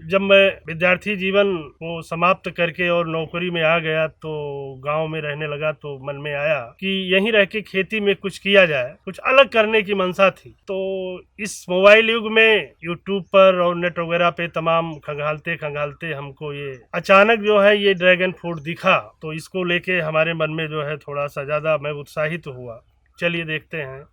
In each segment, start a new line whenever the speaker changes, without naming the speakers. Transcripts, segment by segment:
जब मैं विद्यार्थी जीवन को समाप्त करके और नौकरी में आ गया तो गांव में रहने लगा, तो मन में आया कि यहीं रह के खेती में कुछ किया जाए, कुछ अलग करने की मंशा थी। तो इस मोबाइल युग में यूट्यूब पर और नेट वगैरह पे तमाम खंगालते खंगालते हमको ये अचानक जो है ये ड्रैगन फ्रूट दिखा, तो इसको लेके हमारे मन में जो है थोड़ा सा ज़्यादा मैं उत्साहित हुआ। चलिए देखते हैं।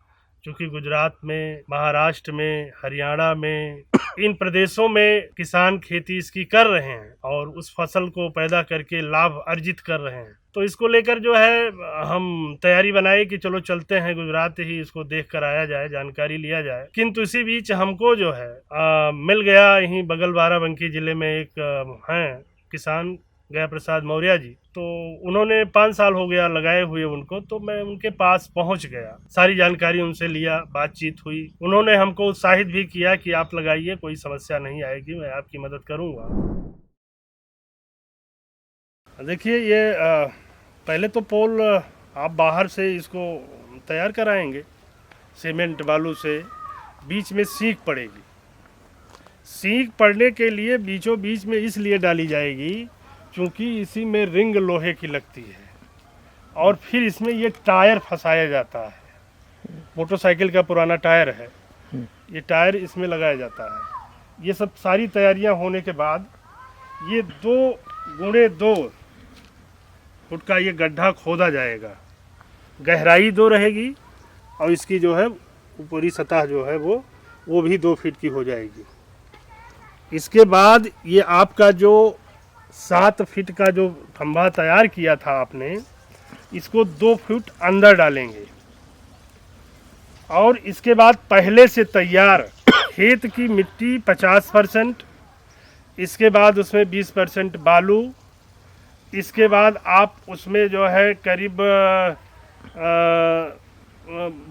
क्योंकि गुजरात में, महाराष्ट्र में, हरियाणा में, इन प्रदेशों में किसान खेती इसकी कर रहे हैं और उस फसल को पैदा करके लाभ अर्जित कर रहे हैं। तो इसको लेकर जो है हम तैयारी बनाए कि चलो चलते हैं गुजरात ही, इसको देख कर आया जाए, जानकारी लिया जाए। किंतु इसी बीच हमको जो है मिल गया यहीं बगल बाराबंकी जिले में एक हैं किसान, गया प्रसाद मौर्य जी। तो उन्होंने 5 साल हो गया लगाए हुए उनको, तो मैं उनके पास पहुंच गया, सारी जानकारी उनसे लिया, बातचीत हुई। उन्होंने हमको उत्साहित भी किया कि आप लगाइए, कोई समस्या नहीं आएगी, मैं आपकी मदद करूंगा। देखिए ये पहले तो पोल आप बाहर से इसको तैयार कराएंगे सीमेंट बालू से, बीच में सीख पड़ेगी। सीख पड़ने के लिए बीचों बीच में इसलिए डाली जाएगी क्योंकि इसी में रिंग लोहे की लगती है और फिर इसमें ये टायर फंसाया जाता है। मोटरसाइकिल का पुराना टायर है, ये टायर इसमें लगाया जाता है। ये सब सारी तैयारियां होने के बाद ये 2x2 फुट का ये गड्ढा खोदा जाएगा। गहराई 2 रहेगी और इसकी जो है ऊपरी सतह जो है वो भी 2 फीट की हो जाएगी। इसके बाद ये आपका जो 7 फीट का जो खंभा तैयार किया था आपने, इसको 2 फीट अंदर डालेंगे और इसके बाद पहले से तैयार खेत की मिट्टी 50%, इसके बाद उसमें 20% बालू, इसके बाद आप उसमें जो है करीब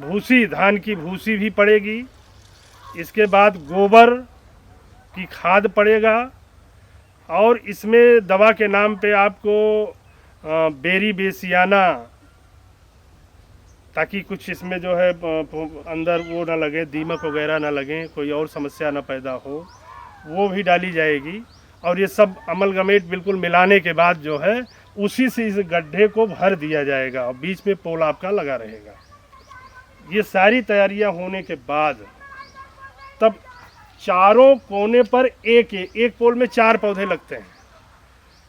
भूसी, धान की भूसी भी पड़ेगी। इसके बाद गोबर की खाद पड़ेगा और इसमें दवा के नाम पे आपको बेरी बेसियाना, ताकि कुछ इसमें जो है अंदर वो ना लगे, दीमक वगैरह ना लगे, कोई और समस्या ना पैदा हो, वो भी डाली जाएगी। और ये सब अमलगमेट बिल्कुल मिलाने के बाद जो है उसी से इस गड्ढे को भर दिया जाएगा और बीच में पोल आपका लगा रहेगा। ये सारी तैयारियां होने के बाद तब चारों कोने पर एक पोल में 4 पौधे लगते हैं।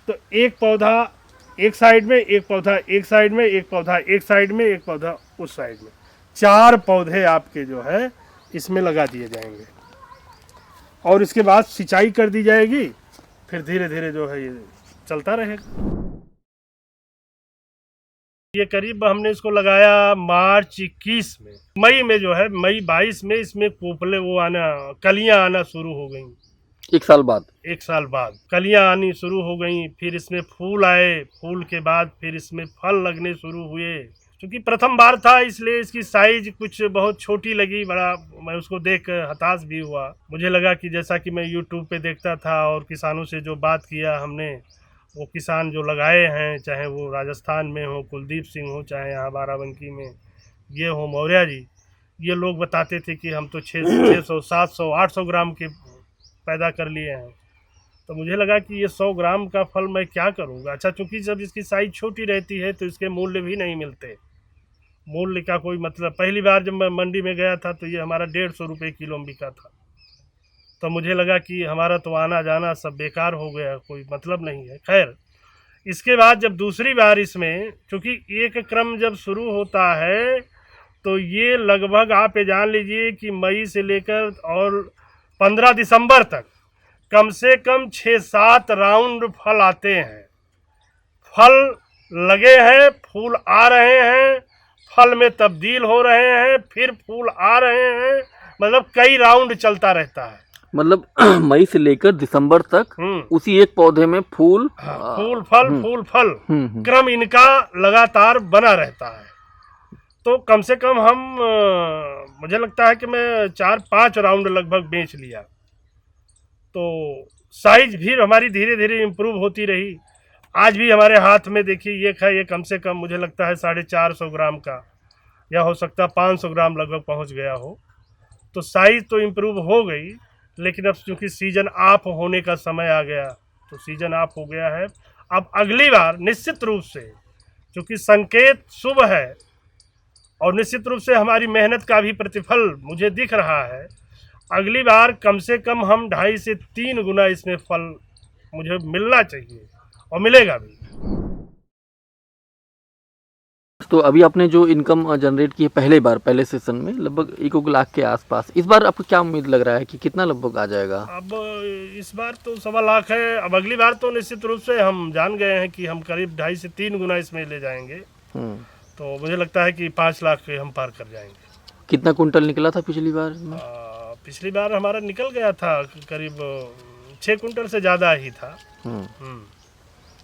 तो एक पौधा एक साइड में, एक पौधा एक साइड में, एक पौधा एक साइड में, एक पौधा उस साइड में, 4 पौधे आपके जो है इसमें लगा दिए जाएंगे और इसके बाद सिंचाई कर दी जाएगी। फिर धीरे धीरे जो है ये चलता रहेगा। ये करीब हमने इसको लगाया मार्च 21 में, मई में जो है मई 22 में इसमें पोपले वो आना, कलियां आना शुरू हो गई।
1 साल बाद,
1 साल बाद कलियां आनी शुरू हो गई। फिर इसमें फूल आए, फूल के बाद फिर इसमें फल लगने शुरू हुए। क्योंकि प्रथम बार था इसलिए इसकी साइज कुछ बहुत छोटी लगी, बड़ा मैं उसको देख हताश भी हुआ। मुझे लगा कि जैसा कि मैं यूट्यूब पे देखता था और किसानों से जो बात किया हमने, वो किसान जो लगाए हैं, चाहे वो राजस्थान में हो कुलदीप सिंह हो, चाहे यहाँ बाराबंकी में ये हो मौर्य जी, ये लोग बताते थे कि हम तो 600 700 800 ग्राम के पैदा कर लिए हैं। तो मुझे लगा कि ये 100 ग्राम का फल मैं क्या करूँगा। अच्छा, चूँकि जब इसकी साइज़ छोटी रहती है तो इसके मूल्य भी नहीं मिलते, मूल्य का कोई मतलब। पहली बार जब मैं मंडी में गया था तो ये हमारा 150 रुपये किलो में बिका था। तो मुझे लगा कि हमारा तो आना जाना सब बेकार हो गया, कोई मतलब नहीं है। खैर, इसके बाद जब दूसरी बार इसमें, चूँकि एक क्रम जब शुरू होता है तो ये लगभग आप ये जान लीजिए कि मई से लेकर और 15 दिसंबर तक कम से कम 6-7 राउंड फल आते हैं। फल लगे हैं, फूल आ रहे हैं, फल में तब्दील हो रहे हैं, फिर फूल आ रहे हैं, मतलब कई राउंड चलता रहता है।
मतलब मई से लेकर दिसंबर तक उसी एक पौधे में फूल,
फूल फल क्रम इनका लगातार बना रहता है। तो कम से कम हम मुझे लगता है कि मैं 4-5 राउंड लगभग बेच लिया। तो साइज भी हमारी धीरे धीरे इम्प्रूव होती रही। आज भी हमारे हाथ में देखिए ये कम से कम मुझे लगता है 450 ग्राम का, या हो सकता 500 ग्राम लगभग पहुंच गया हो। तो साइज तो इम्प्रूव हो गई, लेकिन अब चूंकि सीजन ऑफ होने का समय आ गया तो सीजन ऑफ हो गया है। अब अगली बार निश्चित रूप से, चूंकि संकेत शुभ है और निश्चित रूप से हमारी मेहनत का भी प्रतिफल मुझे दिख रहा है, अगली बार कम से कम हम 2.5 से 3 गुना इसमें फल मुझे मिलना चाहिए और मिलेगा भी।
तो अभी आपने जो इनकम जनरेट की है पहले सेशन में लगभग 1 लाख के आसपास, इस बार आपको क्या उम्मीद लग रहा है कि कितना लगभग आ जाएगा?
अब इस बार तो 1.25 लाख है। अब अगली बार तो निश्चित रूप से हम जान गए हैं कि हम करीब 2.5 से 3 गुना इसमें ले जाएंगे। तो मुझे लगता है कि 5 लाख के हम पार कर जाएंगे।
कितना कुंटल निकला था पिछली बार में?
पिछली बार हमारा निकल गया था करीब 6 कुंटल से ज़्यादा ही था।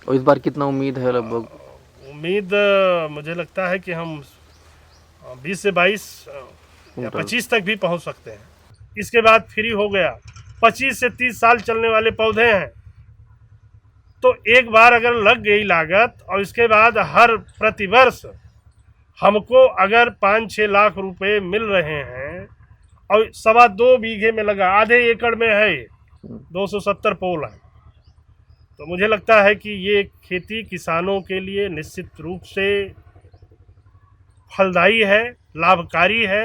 और इस बार कितना उम्मीद है लगभग?
उम्मीद मुझे लगता है कि हम 20 से 22 या 25 तक भी पहुंच सकते हैं। इसके बाद फ्री हो गया। 25 से 30 साल चलने वाले पौधे हैं, तो एक बार अगर लग गई लागत और इसके बाद हर प्रतिवर्ष हमको अगर 5-6 लाख रुपए मिल रहे हैं और 2.25 बीघे में लगा, आधे एकड़ में है, 270 पोल है, तो मुझे लगता है कि ये खेती किसानों के लिए निश्चित रूप से फलदायी है, लाभकारी है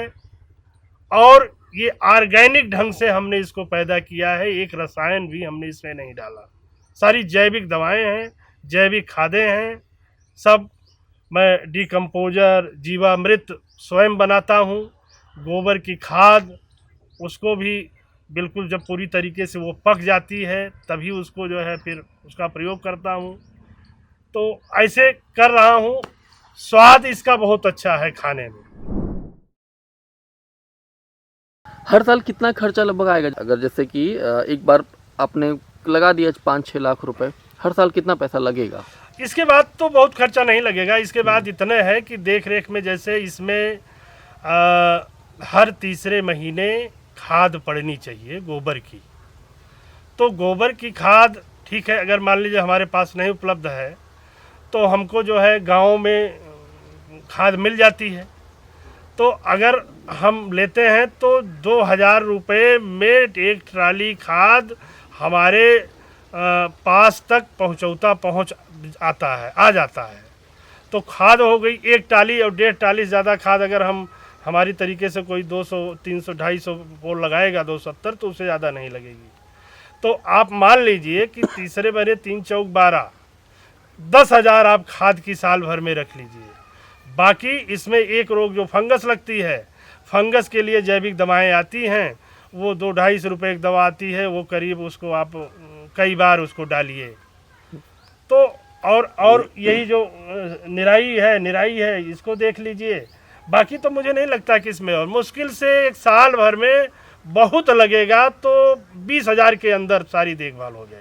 और ये ऑर्गेनिक ढंग से हमने इसको पैदा किया है। एक रसायन भी हमने इसमें नहीं डाला, सारी जैविक दवाएं हैं, जैविक खादें हैं। सब मैं डिकम्पोजर, जीवामृत स्वयं बनाता हूँ। गोबर की खाद, उसको भी बिल्कुल जब पूरी तरीके से वो पक जाती है तभी उसको जो है फिर उसका प्रयोग करता हूँ। तो ऐसे कर रहा हूँ। स्वाद इसका बहुत अच्छा है खाने में।
हर साल कितना खर्चा लगभग आएगा? अगर जैसे कि एक बार आपने लगा दिया 5-6 लाख रुपए, हर साल कितना पैसा लगेगा?
इसके बाद तो बहुत खर्चा नहीं लगेगा। इसके बाद इतने है कि देख रेख में, जैसे इसमें हर तीसरे महीने खाद पड़नी चाहिए गोबर की। तो गोबर की खाद ठीक है, अगर मान लीजिए हमारे पास नहीं उपलब्ध है तो हमको जो है गांव में खाद मिल जाती है। तो अगर हम लेते हैं तो 2,000 रुपये में एक ट्राली खाद हमारे पास तक पहुंच आ जाता है। तो खाद हो गई एक टाली, और 1.5 टाली से ज़्यादा खाद अगर हम हमारी तरीके से कोई 200, 300, 250 पोल लगाएगा 270, तो उससे ज़्यादा नहीं लगेगी। तो आप मान लीजिए कि तीसरे महीने 3 चौक 12, 10,000 आप खाद की साल भर में रख लीजिए। बाकी इसमें एक रोग जो फंगस लगती है, फंगस के लिए जैविक दवाएं आती हैं, वो 2-2.5 रुपये एक दवा आती है, वो करीब उसको आप कई बार उसको डालिए। तो और यही जो निराई है इसको देख लीजिए। बाकी तो मुझे नहीं लगता कि इसमें, और मुश्किल से एक साल भर में बहुत लगेगा तो 20,000 के अंदर सारी देखभाल हो जाएगी।